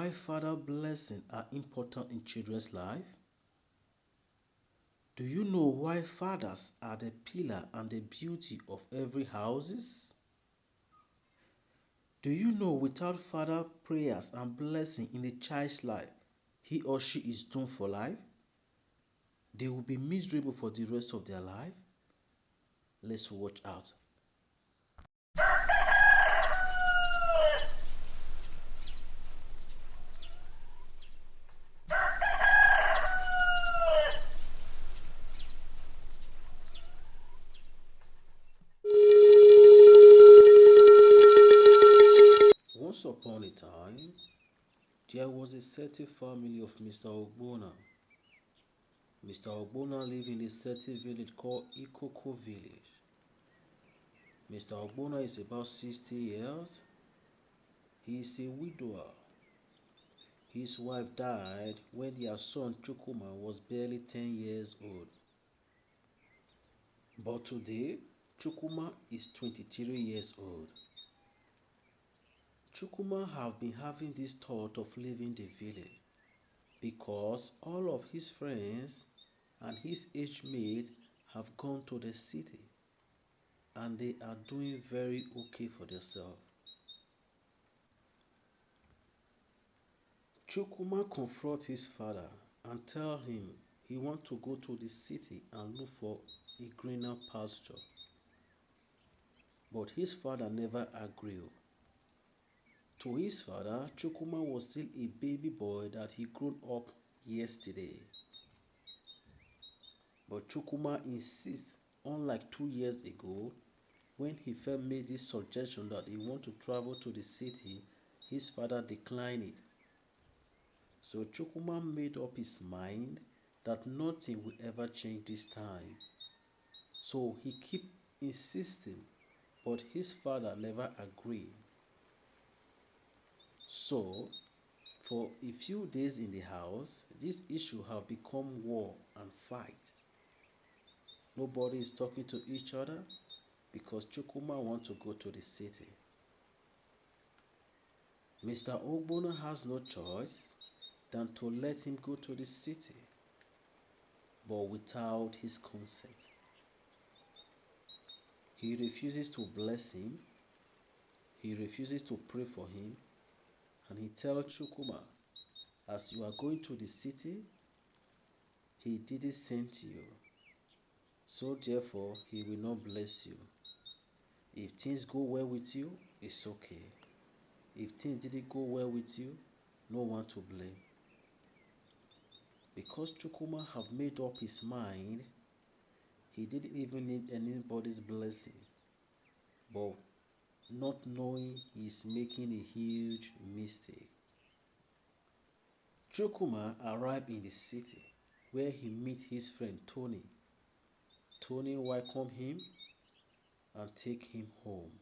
why father blessings are important in children's life? Do you know why fathers are the pillar and the beauty of every houses? Do you know without father prayers and blessing in the child's life, he or she is doomed for life? They will be miserable for the rest of their life. Let's watch out. Once upon a time, there was a certain family of Mr. Ogbonna. Mr. Ogbonna lived in a certain village called Ikoko village. Mr. Ogbonna is about 60 years. He is a widower. His wife died when their son Chukuma was barely 10 years old. But today, Chukuma is 23 years old. Chukuma have been having this thought of leaving the village because all of his friends and his age mate have gone to the city and they are doing very okay for themselves. Chukuma confronts his father and tells him he wants to go to the city and look for a greener pasture. But his father never agreed. To his father, Chukuma was still a baby boy that he grew up yesterday. But Chukuma insists, unlike 2 years ago, when he first made this suggestion that he wants to travel to the city, his father declined it. So Chukuma made up his mind that nothing will ever change this time. So he kept insisting, but his father never agreed. So, for a few days in the house, this issue have become war and fight. Nobody is talking to each other because Chukuma wants to go to the city. Mr. Ogbonna has no choice than to let him go to the city, but without his consent. He refuses to bless him, he refuses to pray for him, and he tells Chukuma, as you are going to the city, he didn't send you, so therefore he will not bless you. If things go well with you, it's okay. If things didn't go well with you, no one to blame. Because Chukuma have made up his mind, he didn't even need anybody's blessing. But not knowing he is making a huge mistake. Chukuma arrived in the city where he met his friend Tony. Tony welcomed him and take him home.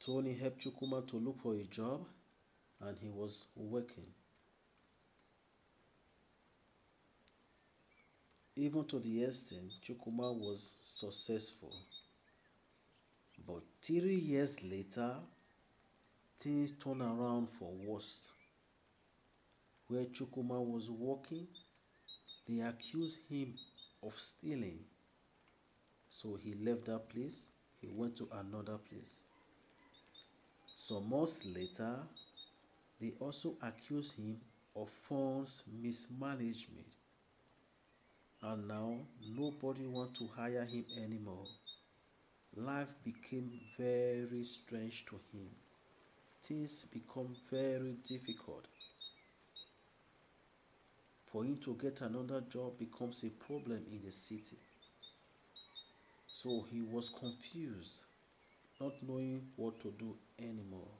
Tony helped Chukuma to look for a job and he was working. Even to the extent Chukuma was successful. But 3 years later, things turned around for worse. Where Chukuma was working, they accused him of stealing. So he left that place, he went to another place. Some months later, they also accused him of funds mismanagement. And now nobody wants to hire him anymore. Life became very strange to him. Things become very difficult. For him to get another job becomes a problem in the city. So he was confused, not knowing what to do anymore.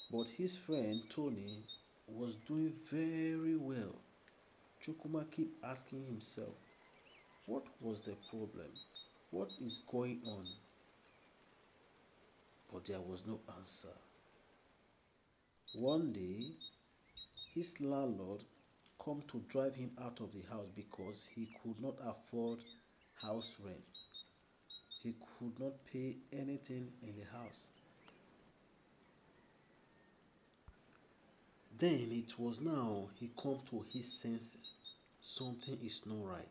But his friend Tony was doing very well. Chukuma kept asking himself, what was the problem? What is going on? But there was no answer. One day, his landlord come to drive him out of the house because he could not afford house rent. He could not pay anything in the house. Then it was now he come to his senses. Something is not right.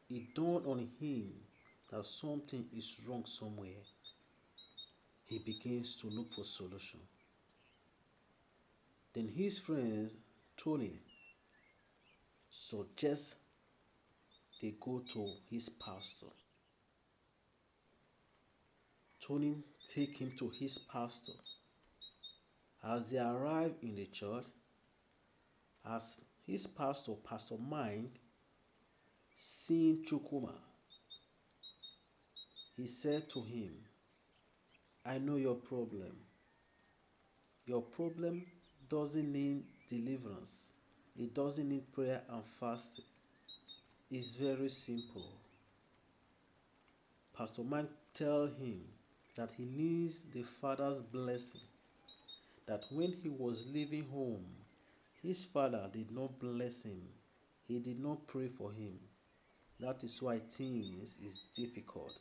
It dawned on him that something is wrong somewhere. He begins to look for solution. Then his friend Tony suggests they go to his pastor. Tony take him to his pastor. As they arrive in the church, as his pastor, Pastor Mike, seeing Chukwuma, he said to him, I know your problem. Your problem doesn't need deliverance. It doesn't need prayer and fasting. It's very simple. Pastor Mike tell him that he needs the Father's blessing. That when he was leaving home, his father did not bless him. He did not pray for him. That is why things is difficult.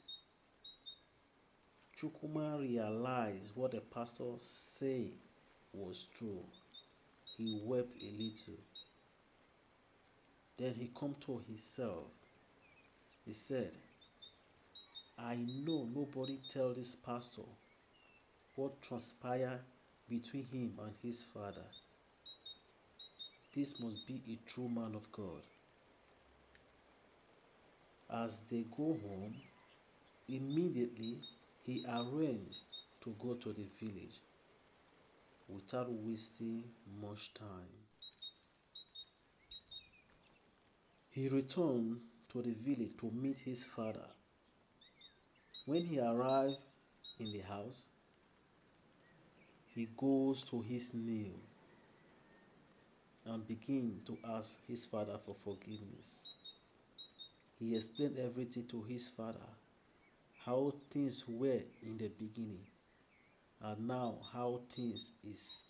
Chukwuma realized what the pastor said was true. He wept a little. Then he come to himself. He said, I know nobody tell this pastor what transpired between him and his father. This must be a true man of God. As they go home, immediately he arranged to go to the village without wasting much time. He returned to the village to meet his father. When he arrived in the house, he goes to his knee and begins to ask his father for forgiveness. He explained everything to his father, how things were in the beginning and now how things is.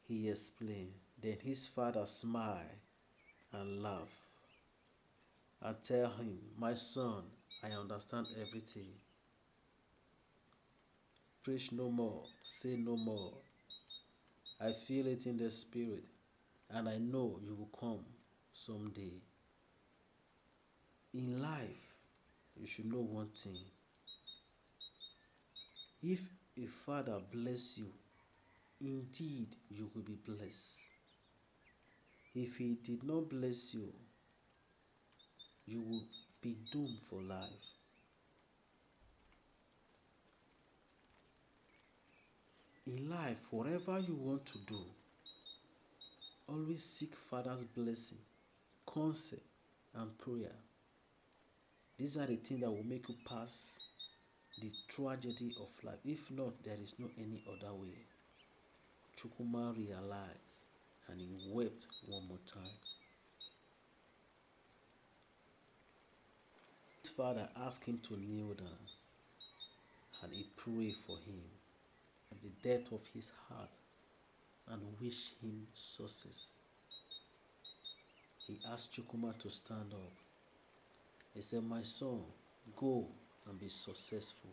He explained. Then his father smiled and laughed and tell him, my son, I understand everything. Preach no more, say no more. I feel it in the spirit and I know you will come someday. In life, you should know one thing. If a father bless you, indeed you will be blessed. If he did not bless you, you will be doomed for life. In life, whatever you want to do, always seek Father's blessing, counsel, and prayer. These are the things that will make you pass the tragedy of life. If not, there is no any other way. Chukwuma realized and he wept one more time. His father asked him to kneel down and he prayed for him at the depth of his heart and wished him success. He asked Chukwuma to stand up. He said, my son, go and be successful.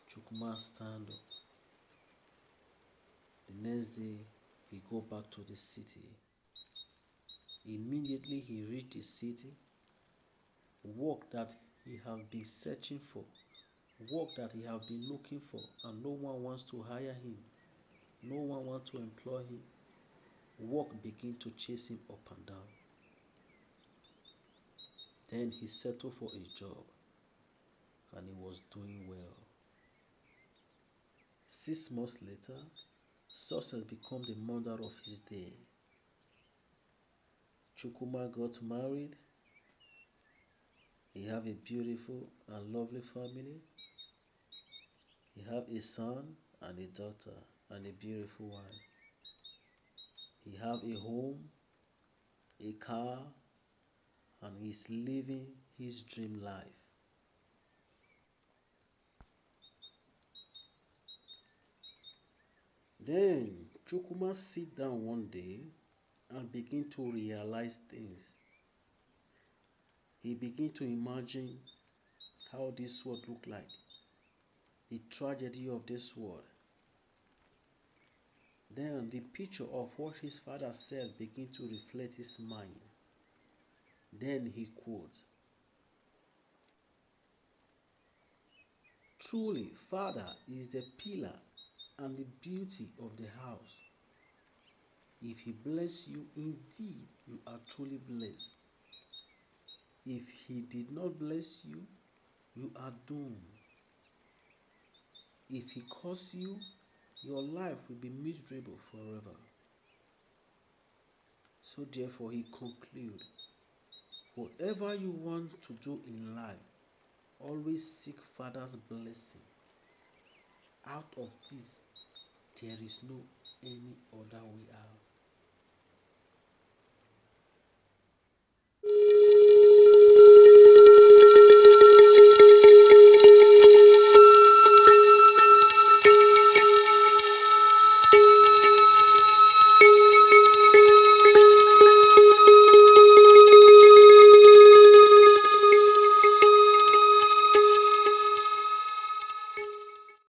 Chukwuma stand up. The next day, he go back to the city. Immediately he reached the city, work that he have been searching for, work that he have been looking for, and no one wants to hire him. No one wants to employ him. Work begin to chase him up and down. Then he settled for a job and he was doing well. 6 months later, success became the mother of his day. Chukwuma got married. He have a beautiful and lovely family. He have a son and a daughter and a beautiful wife. He have a home, a car, and he's living his dream life. Then Chukwuma sit down one day and begin to realize things. He begin to imagine how this world look like, the tragedy of this world. Then the picture of what his father said began to reflect his mind. Then he quotes, "Truly, Father is the pillar and the beauty of the house. If he bless you, indeed you are truly blessed. If he did not bless you, you are doomed. If he curse you, your life will be miserable forever." So therefore he concludes, whatever you want to do in life, always seek Father's blessing. Out of this, there is no any other way out.